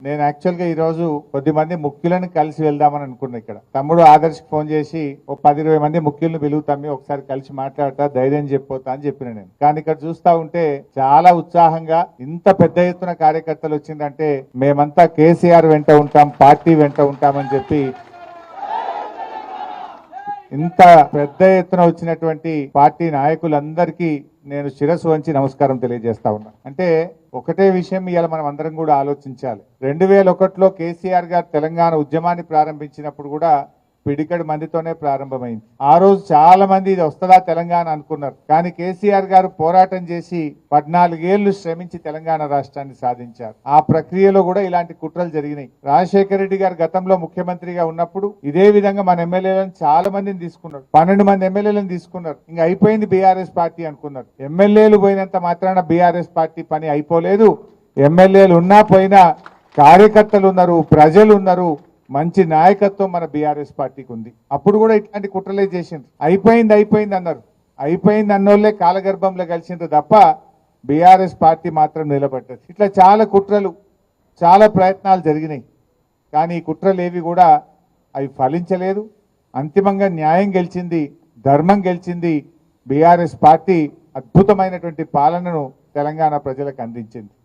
నేను యాక్చువల్గా ఈరోజు కొద్దిమంది ముఖ్యులను కలిసి వెళ్దామని అనుకున్నా. ఇక్కడ తమ్ముడు ఆదర్శ్ ఫోన్ చేసి ఓ 10-20 మంది ముఖ్యులను పిలుగుతామి, ఒకసారి కలిసి మాట్లాడతా, ధైర్యం చెప్పిపోతా అని చెప్పిన నేను. కానీ ఇక్కడ చూస్తా ఉంటే చాలా ఉత్సాహంగా ఇంత పెద్ద ఎత్తున కార్యకర్తలు వచ్చిందంటే మేమంతా కేసీఆర్ వెంట ఉంటాం, పార్టీ వెంట ఉంటామని చెప్పి ఇంత పెద్ద ఎత్తున వచ్చినటువంటి పార్టీ నాయకులందరికీ నేను శిరస్సు వంచి నమస్కారం తెలియజేస్తా ఉన్నా. అంటే ఒకటే విషయం ఇవాళ మనం అందరం కూడా ఆలోచించాలి. 2001లో కేసీఆర్ గారు తెలంగాణ ఉద్యమాన్ని ప్రారంభించినప్పుడు కూడా పిడికడి మందితోనే ప్రారంభమైంది. ఆ రోజు చాలా మంది ఇది వస్తుందా తెలంగాణ అనుకున్నారు. కానీ కేసీఆర్ గారు పోరాటం చేసి 14 ఏళ్లు శ్రమించి తెలంగాణ రాష్ట్రాన్ని సాధించారు. ఆ ప్రక్రియలో కూడా ఇలాంటి కుట్రలు జరిగినాయి. రాజశేఖర రెడ్డి గారు గతంలో ముఖ్యమంత్రిగా ఉన్నప్పుడు ఇదే విధంగా మన ఎమ్మెల్యేలను చాలా మందిని తీసుకున్నారు. 12 మంది ఎమ్మెల్యేలను తీసుకున్నారు. ఇంకా అయిపోయింది బీఆర్ఎస్ పార్టీ అనుకున్నారు. ఎమ్మెల్యేలు పోయినంత మాత్రాన బీఆర్ఎస్ పార్టీ పని అయిపోలేదు. ఎమ్మెల్యేలు ఉన్నా పోయినా కార్యకర్తలు ఉన్నారు, ప్రజలు ఉన్నారు, మంచి నాయకత్వం మన బీఆర్ఎస్ పార్టీకి ఉంది. అప్పుడు కూడా ఇట్లాంటి కుట్రలే చేసిండ్రు. అయిపోయింది అన్నారు. అయిపోయింది అన్నోళ్లే కాలగర్భంలో కలిసిండ్రు తప్ప బీఆర్ఎస్ పార్టీ మాత్రం నిలబడ్డది. ఇట్లా చాలా కుట్రలు, చాలా ప్రయత్నాలు జరిగినాయి. కానీ ఈ కుట్రలు ఏవి కూడా అవి ఫలించలేదు. అంతిమంగా న్యాయం గెలిచింది, ధర్మం గెలిచింది. బీఆర్ఎస్ పార్టీ అద్భుతమైనటువంటి పాలనను తెలంగాణ ప్రజలకు అందించింది.